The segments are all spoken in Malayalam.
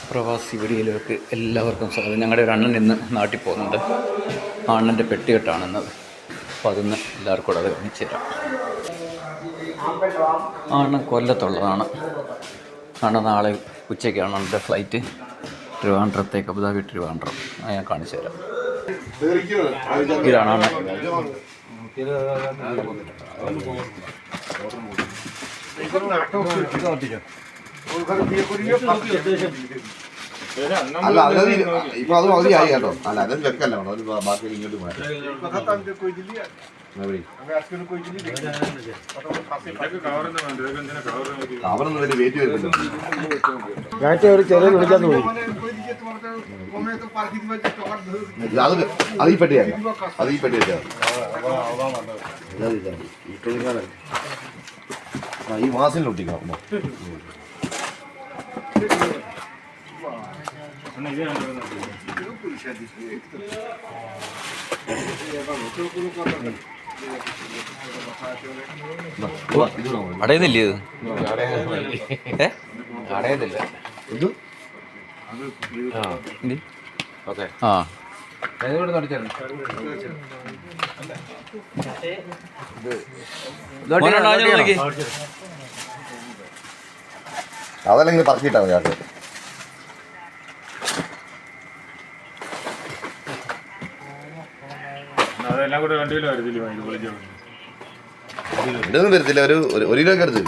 പ്രവാസി വീഡിയോയിലേക്ക് എല്ലാവർക്കും സ്വാഗതം. ഞങ്ങളുടെ ഒരു അണ്ണൻ ഇന്ന് നാട്ടിൽ പോകുന്നുണ്ട്. ആ അണ്ണൻ്റെ പെട്ടികെട്ടാണെന്നത്. അപ്പോൾ അതൊന്ന് എല്ലാവർക്കും കൂടെ അത് കാണിച്ചു തരാം. ആ അണ്ണൻ കൊല്ലത്തുള്ളതാണ്. അണ്ണൻ നാളെ ഉച്ചയ്ക്കാണ് അണ്ണൻ്റെ ഫ്ലൈറ്റ് ട്രിവാൻഡ്രത്തേക്ക്, അബുദാബി ട്രിവാൻഡ്രം. ഞാൻ കാണിച്ചു തരാം. ഇതാണ് അണ്ണൻ. അല്ല അത് ഇപ്പൊ അത് പകുതിയായി കേട്ടോ. അല്ല അത് വെക്കല്ല ബാക്കി ഇങ്ങോട്ട് മാറ്റി കവറൊന്നും വലിയ വെയിറ്റ് വരുന്നില്ല. അത് ഈ പെട്ടിയാണ്. അത് ഈ പെട്ടി വെച്ചാൽ ഈ മാസം ഒട്ടിക്കാം. അടയുന്നില്ലേ ഇത്? അടയുന്നില്ല. ഓക്കെ. ആ അതല്ലെങ്കിൽ പറക്കിട്ടാ കേട്ടോ. അതെല്ലാം കൂടെ വണ്ടിയിൽ വരത്തില്ല. ഇതൊന്നും വരത്തില്ല. ഒരു കിലോ ഒക്കെ എടുത്ത്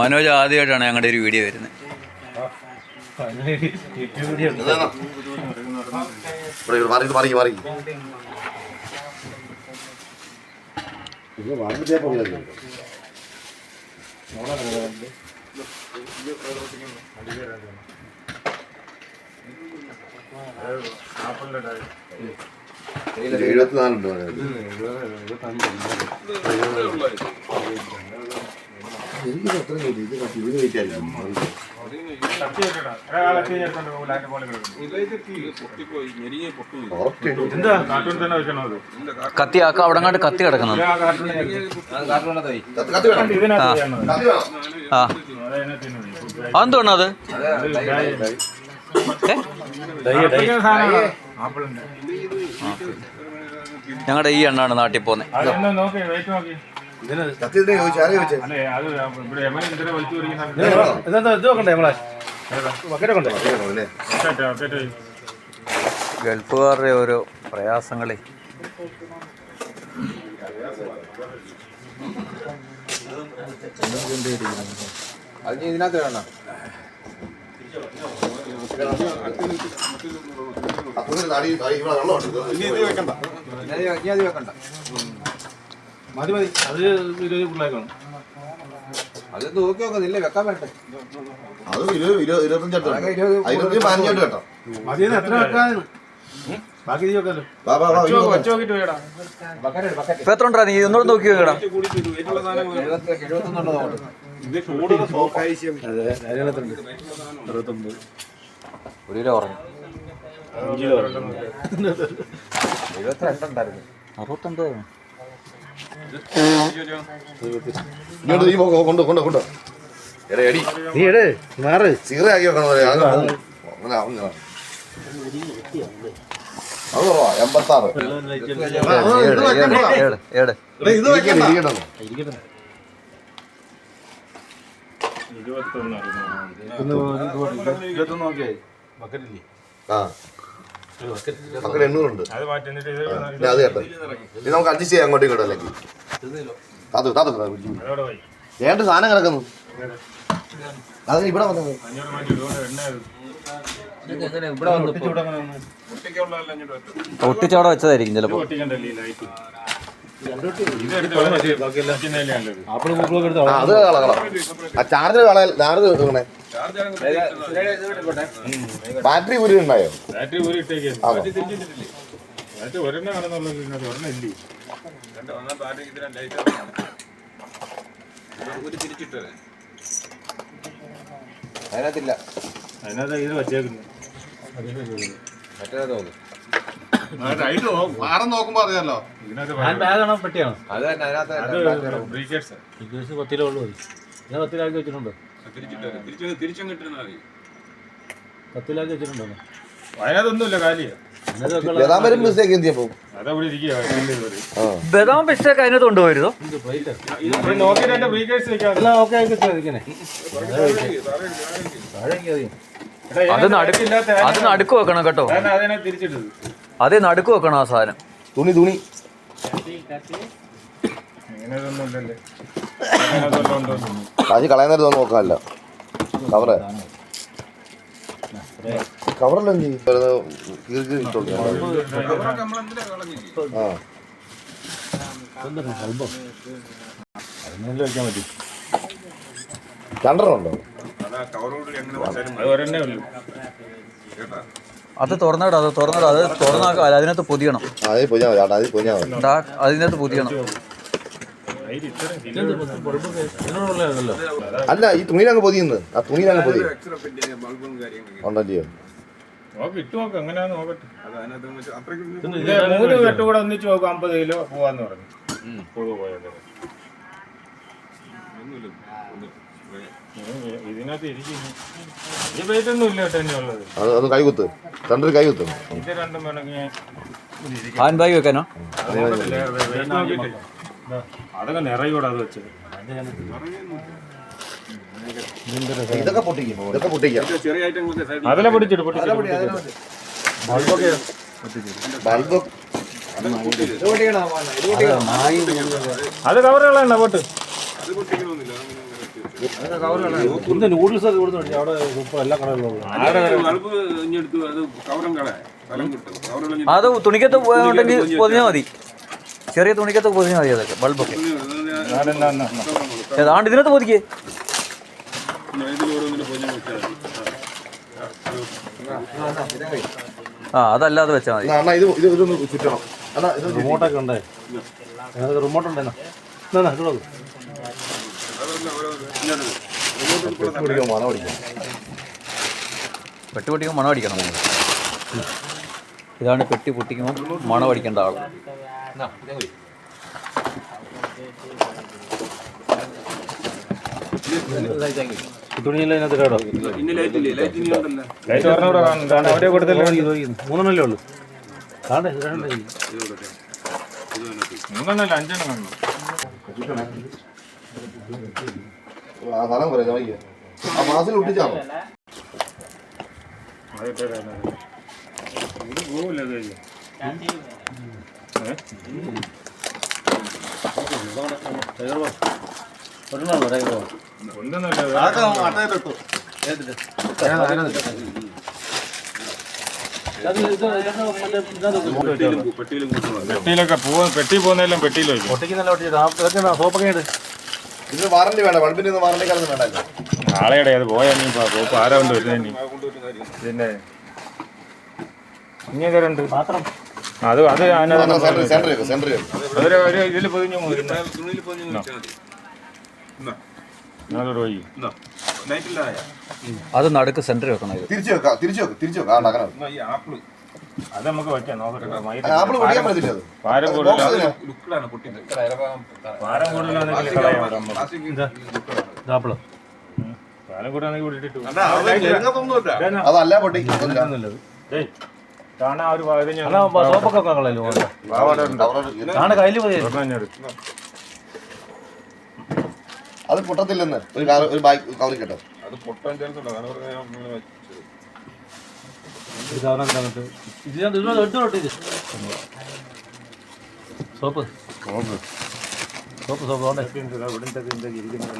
മനോജ് ആദ്യമായിട്ടാണ് ഞങ്ങളുടെ ഒരു വീഡിയോ വരുന്നത്. കത്തി അവിടെ അങ്ങോട്ട് കത്തി കിടക്കുന്നത്. അതെന്താണ് അത്? ഞങ്ങളുടെ ഈ എണ്ണാണ് നാട്ടിൽ പോകുന്നത്. ഗൾഫുകാരുടെ ഓരോ പ്രയാസങ്ങളെ ഇതിനകത്ത് വേണം. മതി അത് പിള്ളേക്കാണ്. അത് നോക്കി നോക്കുന്നില്ല, വെക്കാൻ വേണ്ടേ? അത് 25 കേട്ടോ. മതിയെന്ന് എത്ര വെക്കാന്ന് ബാക്കി വെക്കാലോ. ഇപ്പൊ എത്ര ഉണ്ടാ? നീ ഒന്നുകൂടെ നോക്കി നോക്കടാ. ഒരു കിലോ പറഞ്ഞു. 72 69. സീറയാക്കി വെക്കണം. അത് കുറവാ. 86. മക്കൾ 800 അത് കേട്ടോ. ഇത് നമുക്ക് അഡ്ജസ്റ്റ് ചെയ്യാം അങ്ങോട്ടും ഇങ്ങോട്ടും. അല്ലെങ്കിൽ ഏണ്ട് സാധനം കിടക്കുന്നു. അത് ഇവിടെ വന്നത് ഒട്ടിച്ചവിടെ വെച്ചതായിരിക്കും ചിലപ്പോ. അത് കളകളാം. ആ ചാർജർ ചാർജ് വെക്കണേ. ബാറ്ററി ഊരി ഉണ്ടായോ? അതിനകത്തില്ല. അതിനകത്ത് ഇത് വച്ചേക്കുന്നു. മറ്റേതാ തോന്നുന്നു. മാറം നോക്കുമ്പോ അറിയാലോ. ബാഗാണോ പെട്ടിയാണോ? അത് തന്നെ അതിനകത്ത് ബ്രീക്കേഴ്സ്. 10 കിലോ ഉള്ളു മതി. ഞാൻ 10 കിലോ വെച്ചിട്ടുണ്ടോ? തിരിച്ചും കിട്ടുന്ന 10 കിലോ വെച്ചിട്ടുണ്ടോ? അതിനകത്തൊന്നുമില്ല, കാലിയാ. ബദാം പിസ്റ്റൊക്കെ അതിനകത്ത് കൊണ്ടുപോയിരുന്നോ? നോക്കിയിട്ട് എന്റെ ബ്രീക്കേഴ്സ് വെക്കാം. എല്ലാം ഓക്കെ ആക്കി വെച്ചിരിക്കണേ. അത് നടുക്ക് വെക്കണം കേട്ടോ. അതിനെ തിരിച്ചിട്ടത്. അതേ നടുക്ക് വെക്കണം ആ സാധനം. തുണി ഇങ്ങനെയൊന്നുമില്ലല്ലേ. കാശ് കളയുന്നേരം നോക്കാമല്ലോ. കവറല്ല വെക്കാൻ പറ്റും. രണ്ടെണ്ണമുണ്ടോ? അത് തുറന്നിടാം, അത് തുറന്നാക്കാം. അതിനകത്ത് പൊതിയണം. അതിനകത്ത് പൊതിയണം. അല്ല, ഈ തുണിയിലങ്ങ് പൊതിയുന്നത്. ആ തുണിയിലങ്ങ് പൊതി ഉണ്ടല്ലോ. എങ്ങനെയാന്ന് നോക്കട്ടെ. 3 കെട്ട് കൂടെ ഒന്നിച്ച് നോക്കും. 50 കിലോ പോവാന്ന് പറഞ്ഞു. ഇതിനകത്ത് ഇരിക്കുന്നു. ഈ വെയിറ്റ് ഒന്നും ഇല്ല കേട്ടോ എന്നെ ഉള്ളത്. അത് കൈകുത്ത്, രണ്ടൊരു കൈകുത്ത്. ഇത് രണ്ടും വേണമെങ്കിൽ ഹാൻഡ് ബാഗ് വെക്കാനോ? അതൊക്കെ നിറയൂടെ അത് വെച്ചത്. ഇതൊക്കെ പൊട്ടിക്കും. അതിലെ പൊടിച്ചിട്ട് ബൾബ് അത് കവറുകളാണ് പോട്ട്. നൂഡിൽസ് ഒക്കെ കൊടുത്തു അവിടെ എല്ലാ കടകളിലും. അത് തുണിക്കത്ത് ഉണ്ടെങ്കിൽ പൊതിഞ്ഞാൽ മതി. ചെറിയ തുണിക്കത്ത് പൊതിഞ്ഞാൽ മതി. അതൊക്കെ ബൾബൊക്കെ ഏതാണ്ട് ഇതിനകത്ത് പൊതിക്കേ. അതല്ലാതെ വെച്ചാൽ മതി. റിമോട്ടൊക്കെ ഉണ്ടേ. റിമോട്ട് ഉണ്ടേന്നാ പെട്ടി പൊട്ടിക്കുമ്പോൾ മണം അടിക്കണം. ഇതാണ് പെട്ടി പൊട്ടിക്കുമ്പോൾ മണം അടിക്കേണ്ട ആൾ. തുണിയില്ല അതിനകത്ത് കേടോ. 3 ഉള്ളു. കാണേ 3 5 കാണുന്നു. മാസിൽ ഒട്ടിച്ചാണോ? പെട്ടിയിലൊക്കെ പെട്ടി പോകുന്നതെല്ലാം പെട്ടിയിൽ വയ്ക്കും. സോപ്പൊക്കെ ഇതിന് വാറണ്ടി വേണ്ട. ബൾബിന്റെ വാറണ്ടി കാലം വേണ്ടല്ലോ. നാളെയുടെ അത് പോയാ നീ പോപ്പ് ആരാ കൊണ്ട് വരുന്നത്? പിന്നെ ഇനി തരണ്ട് പാത്രം. അത് ഇതിൽ പൊതിഞ്ഞു അത് നടുക്ക് സെന്റർ വെക്കണം. തിരിച്ചു വെക്കാം. അത് നമുക്ക് വെക്കാം. നോക്കട്ടെ. ഭാരം കൂടുതലാണെങ്കിൽ അതല്ല പൊട്ടി. സോപ്പൊക്കെ കയ്യിൽ അത് പൊട്ടത്തില്ലെന്ന് ഒരു കവറി കേട്ടോ. അത് പൊട്ടാൻ സോപ്പ്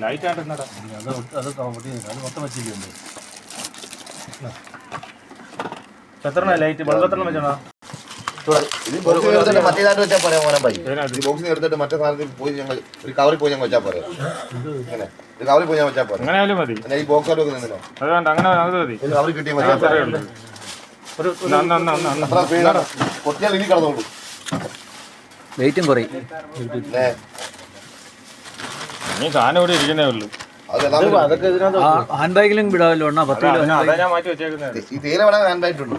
ലൈറ്റ് ആയിട്ട് അത് മൊത്തം വെച്ചില്ലേ. എത്ര ലൈറ്റ് ബൾബ് എത്ര വെച്ചോ? മറ്റേതായിട്ട് വെച്ചാൽ പോരാ മോനെ ഭായി. ബോക്സിന് എടുത്തിട്ട് മറ്റേ സാധനത്തിൽ പോയി ഞങ്ങൾ ഒരു കവറിൽ പോയി ഞങ്ങൾ വെച്ചാൽ പോരെ. അങ്ങനെ ഒരു കവറിൽ പോയി ഞാൻ വെച്ചാൽ പോരെ. അങ്ങനെ ആയാലും മതി. ഈ ബോക്സ് ആയിട്ട് വെക്കുന്നില്ല. അതുകൊണ്ട് അങ്ങനെ അത് മതി. ഒരു കവറിൽ കിട്ടിയാൽ മതി. പൊട്ടിയാൽ ഇനി കടന്നോളൂ. വെയിറ്റും കുറയും. നീ സാധനം ഇവിടെ ഇരിക്കുന്നേ ഉള്ളൂ. ഹാൻഡ് ബാഗിലും വിടാമല്ലോ. 10 കിലോ അതാ ഞാൻ മാറ്റി വെച്ചേക്കുന്നത്. ഈ തേയില വേണമെങ്കിൽ ഹാൻഡ് ബാഗിട്ടുണ്ടോ?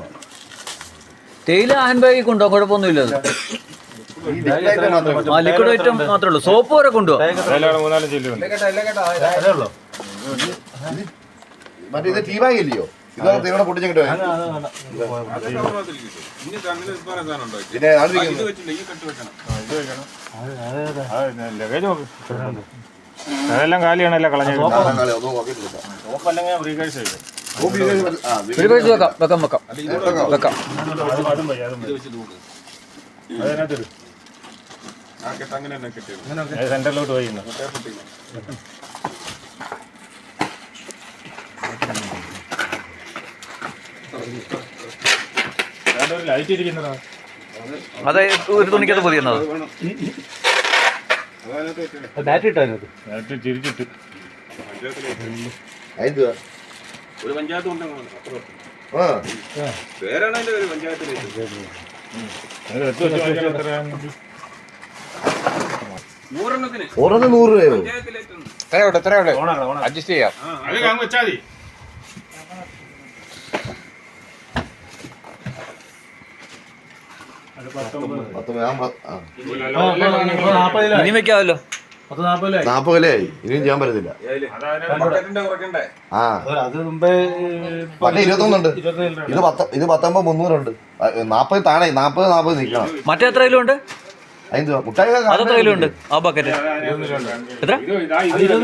തേയില ഹാൻഡ് ബാഗിൽ കൊണ്ടുപോകാം, കുഴപ്പമൊന്നുമില്ല. അത് ഈ liquid item മാത്രമേ ഉള്ളൂ. ആ ലിക്വിഡ് ഐറ്റം മാത്രമേ ഉള്ളൂ. സോപ്പ് വരെ കൊണ്ടുപോകാം. അതിലാണ് 4-5 ചില്ലുണ്ട്. അതേ ഉള്ളൂ. മറ്റേ ഇത് ടീ ബാഗ് ഇല്ലയോ? ഇതാണ് തീവ്ര പൊട്ടിച്ചിട്ട് പിന്നെ ലഗേജ് നോക്ക്. അതെല്ലാം കാലിയാണല്ലോ കളഞ്ഞത്. ഒരു പേഴ്സ് വെക്കാം, വെക്കാം. സെന്ററിലോട്ട് പോയി ലൈറ്റ് ഇരിക്കുന്നതാ. അതെ, ഒരു തുണിക്കത് പൊതിയുന്നത്. ബാറ്ററി ഇട്ടായിരുന്നു. ലൈറ്റ് തിരിച്ചിട്ട് ഒരു പഞ്ചായത്ത് പേരാണ് അതിന്റെ ഒരു പഞ്ചായത്തിലേക്ക് നൂറെണ്ണത്തിന് 100 രൂപയോ? അഡ്ജസ്റ്റ് ചെയ്യാം. അത് വെച്ചാൽ മതി. ഇനി വെക്കാമല്ലോ. 40 കിലോയായി. ഇനിയും ചെയ്യാൻ പറ്റത്തില്ല. ആ അത് മുമ്പേ മറ്റേ 21 ഉണ്ട്. ഇത് 19 ഉണ്ട്. 40 താഴെ 40 നിൽക്കണം. മറ്റേ എത്ര കിലോ ഉണ്ട്? അതിന് മുട്ടായി അതെത്ര കിലോ ഉണ്ട് ആ ബക്കറ്റ്? എത്ര? അത് കയറും,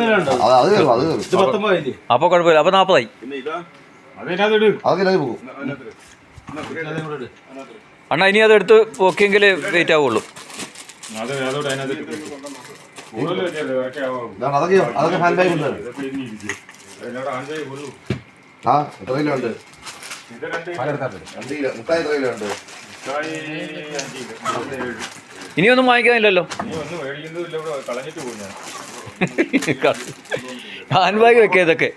അത് കയറും. അപ്പൊ കുഴപ്പമില്ല. അപ്പൊ 40 ആയി. അതൊക്കെ പോകും. അണ്ണാ ഇനി അത് എടുത്ത് പൊക്കിയെങ്കിൽ വെയിറ്റ് ആവുള്ളൂ. അതൊക്കെ ഹാൻഡ് ബാഗ് ഉണ്ട്. ആ എത്ര കിലോ ഉണ്ട്? 2 കിലോ. മുട്ടായി എത്ര കിലോ ഉണ്ട്? ഇനിയൊന്നും വാങ്ങിക്കാനില്ലല്ലോ. ഹാൻഡ് ബാഗ് വെക്കുക ഇതൊക്കെ.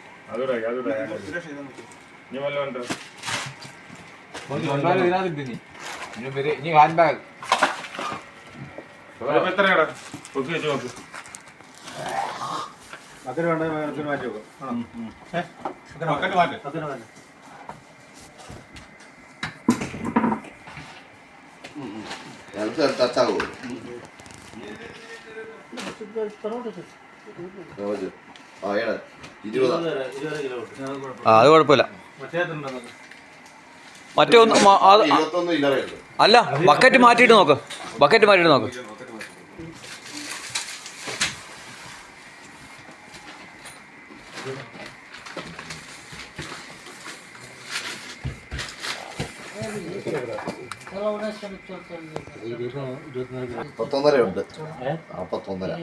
ഹാൻഡ് ബാഗ് എത്രയാടാ? നോക്ക്. അതിന് വേണ്ട മാറ്റി വെക്കാം. ടച്ചാകൂ. ആ 20. അത് കുഴപ്പമില്ല. മറ്റേ ഒന്ന് 21 കിലോ ഉണ്ട്. അല്ല, ബക്കറ്റ് മാറ്റിയിട്ട് നോക്ക്. ഉണ്ട്. 41.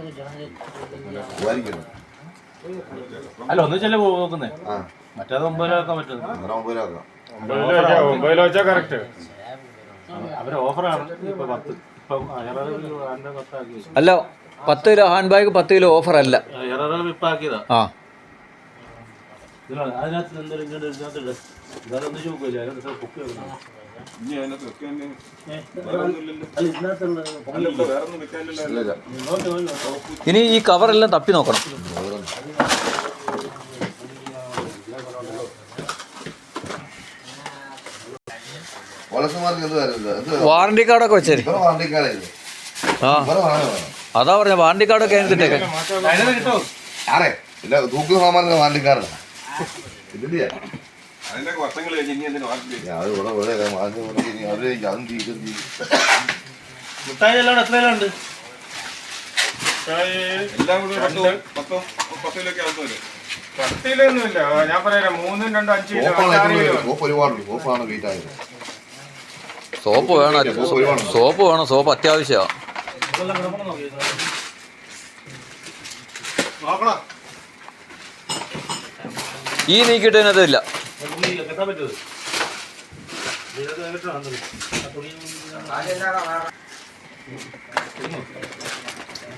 അല്ല ഒന്നിച്ചല്ലേ നോക്കുന്നേ. ആ മറ്റേത് 9 രൂപ പറ്റും. 9 രൂപ. 9 വെച്ചാൽ കറക്റ്റ്. അവരെ ഓഫറാണ് ഇപ്പൊ 10. ഇപ്പം 10 അല്ല, 10 kilo hand bag 10 kilo offer അല്ല. ഇപ്പൊ ആക്കിയതാ. ആ അതിനകത്ത് എന്തെങ്കിലും ഇതിനകത്ത് ഇതൊന്നും ചോദിക്കില്ല. അതിനകത്ത് കുക്ക് ഇനി അതിനകത്ത് വെക്കാൻ ഇനി ഈ കവറെല്ലാം തപ്പി നോക്കണം. വാറണ്ടി കാർഡൊക്കെ വെച്ചേരി. ആ അതാ പറഞ്ഞ വാറണ്ടി കാർഡൊക്കെ അതിനകത്തിട്ടേക്കെ. തൂക്കുന്ന സാമാനം വാറണ്ടിക്കാരല്ല. അതിന്റെ വർഷങ്ങൾ കഴിഞ്ഞ് ഇനി എന്തിനാ മുട്ടായി എല്ലാം എത്രയെല്ലാം ഉണ്ട്? എല്ലാം കൂടി 10 കിലോക്കെ ആവുന്നവര് 10 കിലോയൊന്നുമില്ല. ഞാൻ പറയാം 3, 2, 5 കിലോ. സോപ്പ് ഒരുപാടുണ്ട്. സോപ്പാണ് വെയിറ്റ് ആയത്. സോപ്പ് വേണം. സോപ്പ് അത്യാവശ്യമാണ്. ഈ നീക്കിയിട്ടതിനകത്തില്ല.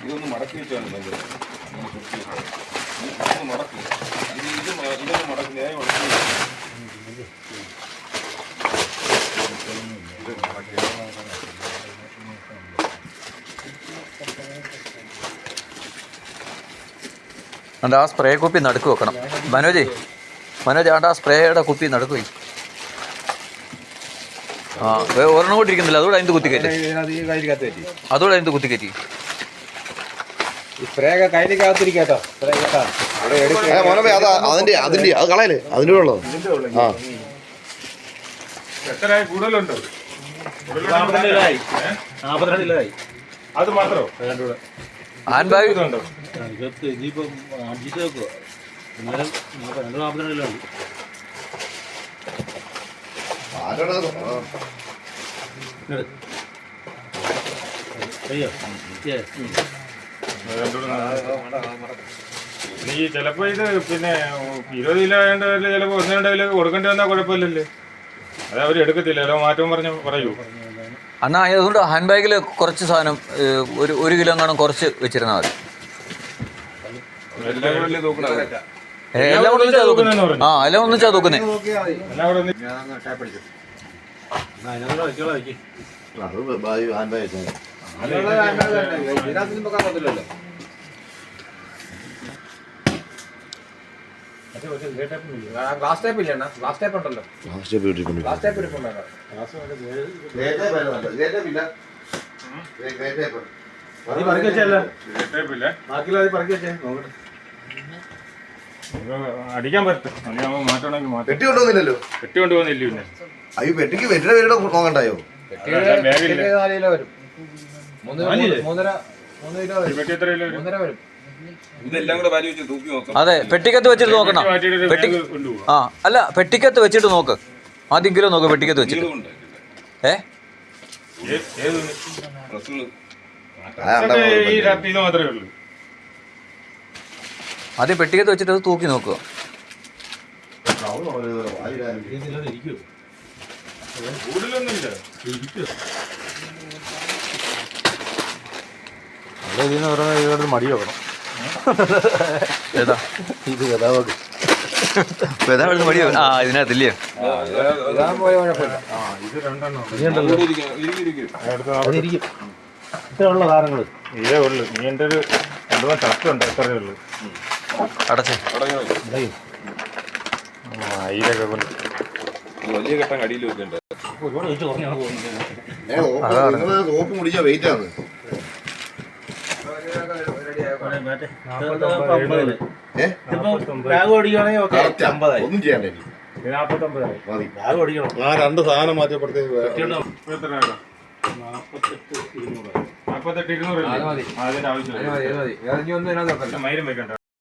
ഇതൊന്ന് മടക്കി വെച്ചാണ് ഇതൊന്ന് മടക്കി ഇതൊന്ന് മടക്കി നേരെ ആ സ്പ്രേ കുപ്പി നടുക്ക് വെക്കണം. മനോജ് ആണ്ട് ആ സ്പ്രേയുടെ കുപ്പി നടുക്ക് പോയി. ആ ഒരെണ്ണം കൊണ്ടിരിക്കുന്നില്ല, അതുകൂടെ അതിന് കുത്തിക്കയറ്റി, ഇതിനകത്ത് ഈ കയ്യിലകത്ത് പറ്റി അതുകൂടെ അതിന് കുത്തിക്കയറ്റി. ഈ സ്പ്രേ ഒക്കെ കയ്യിലേക്കകത്തിരിക്കാട്ടോ. സ്പ്രേ കേട്ടാ ഇവിടെ എടുക്കുക. മോനമ്മ അത് അതിന്റെ അത് കളയല് അതിൻ്റെ ഉള്ളത്. ആ എത്ര കൂടുതലുണ്ടോ? 42 അത് മാത്രമോ? ഹാൻഡ് ബാഗ് ഇതുണ്ടോ? ഇനിയിപ്പം അടിച്ചിട്ട് വെക്കുക. എന്നാലും 42 ആരോടാ അയ്യോ നീ ചിലപ്പോ ഇത് പിന്നെ 20 കിലോ വേണ്ട ചിലപ്പോ 1-2 കിലോ കൊടുക്കേണ്ടി വന്നാൽ കുഴപ്പമില്ലല്ലേ? അത് അവർ എടുക്കത്തില്ല, ഓരോ മാറ്റം പറഞ്ഞ് പറയൂ. അണ്ണാ അതുകൊണ്ട് ഹാൻഡ് ബാഗിൽ കുറച്ച് സാധനം 1 കിലോ കാണും കുറച്ച് വെച്ചിരുന്നാൽ മതി. എല്ലാം കൂടെ അല്ലേ തൂക്കണത്? എല്ലാം കൂടെ ഒന്നിച്ചാ തൂക്കുന്നത്. ആ എല്ലാം ഒന്നിച്ചാ തൂക്കുന്നത്. എല്ലാം കൂടെ ഒന്ന് അതിനകത്ത് വയ്ക്കുള്ള വയ്ക്കും. അത് ഹാൻഡ് ബാഗ് വെച്ചാൽ ഇതിനകത്തൊന്നും വെക്കാൻ പറ്റില്ലല്ലോ. ഗ്ലാസ് ടൈപ്പ് ഇല്ല, ഗ്ലാസ് ടൈപ്പ് ഉണ്ടല്ലോ. ഗ്ലാസ് ടൈപ്പ് ഇരിപ്പുണ്ടോ? അത് പറക്കി വെച്ചല്ല, ടേപ്പില്ല. ബാക്കിയുള്ള അത് പറക്കി വെച്ചേ നോക്കട്ടെ. അടിക്കാൻ പറ്റും, അല്ലെങ്കിൽ മാറ്റണമെങ്കിൽ മാറ്റം. പെട്ടി കൊണ്ടുവന്നില്ലല്ലോ. പെട്ടി കൊണ്ടുപോകുന്നില്ല പിന്നെ. അയ്യോ പെട്ടിക്ക് വെട്ടിയുടെ പേരുടെ നോക്കണ്ടായോ? ബാഗില്ല. 4 കിലോ വരും. 3 കിലോ ഈ പെട്ടി എത്ര കിലോ വരും? 3.5 വരും. ഇതെല്ലാം കൂടെ വാരി വെച്ച് തൂക്കി നോക്കാം. അതെ പെട്ടിക്കത്ത് വെച്ചിട്ട് നോക്കണം. മാറ്റിയിട്ട് പെട്ടി ബാഗ് കൊണ്ടുപോകും. ആ അല്ല പെട്ടിക്കത്ത് വെച്ചിട്ട് നോക്ക്, ആദ്യം കിലോ നോക്ക് പെട്ടിക്കത്ത് വെച്ചിട്ട്. ഏത് ഡ്രസ്സുകള്? ഡ്രസ്സൊക്കെ ഈ ഷർട്ട് ഇത് മാത്രമേ ഉള്ളൂ. ആദ്യം പെട്ടിക്കത്ത് വെച്ചിട്ട് അത് തൂക്കി നോക്കുക. ഇതിനകത്ത് ഇരിക്കുവോ? കൂടുതലൊന്നുമില്ല. ഇരിക്കുവോ? ഇതിന്ന് പറഞ്ഞാൽ മടി വെക്കണം. ഏതാ ഇത് കഥാവാക്ക് മടിയോ? ആ ഇതിനകത്തില്ലയോ? ഇതാൻ പോയ കുഴപ്പമില്ല. ഇത് 2 എണ്ണം ഉണ്ട്. ഇനിയുണ്ടല്ലോ, അതിരിക്കും. ഇത്ര ഉള്ള സാധനങ്ങൾ ഇതേ ഉള്ളു. നീ എൻ്റെ ഒരു 2 ഷർട്ട് ഉണ്ട്, എത്രയേ ഉള്ളൂ. അടച്ചേ. ഇതൊക്കെ കൊണ്ട് വലിയ ഘട്ടം കടിയിൽ വെക്കണ്ട. ഒരുപാട് വെച്ച് കുറഞ്ഞാണ് പോകുന്നത്. സോപ്പ് മുടിച്ച വെയിറ്റ് ആണ്. ബാഗ് ഓടിക്കുകയാണെങ്കിൽ ഓക്കെ, 50 ഒന്നും ചെയ്യണ്ട. 49 ആയി. ബാഗ് ഓടിക്കണം. ആ 2 സാധനം മാറ്റിയപ്പോഴത്തേക്ക് എത്ര ആകാം? 48 200. അതിന്റെ ആവശ്യമില്ല. മതി. ഇനി ഒന്നും ഇതിനകത്ത് വെക്കണ്ട. മൈരും വെക്കണ്ട.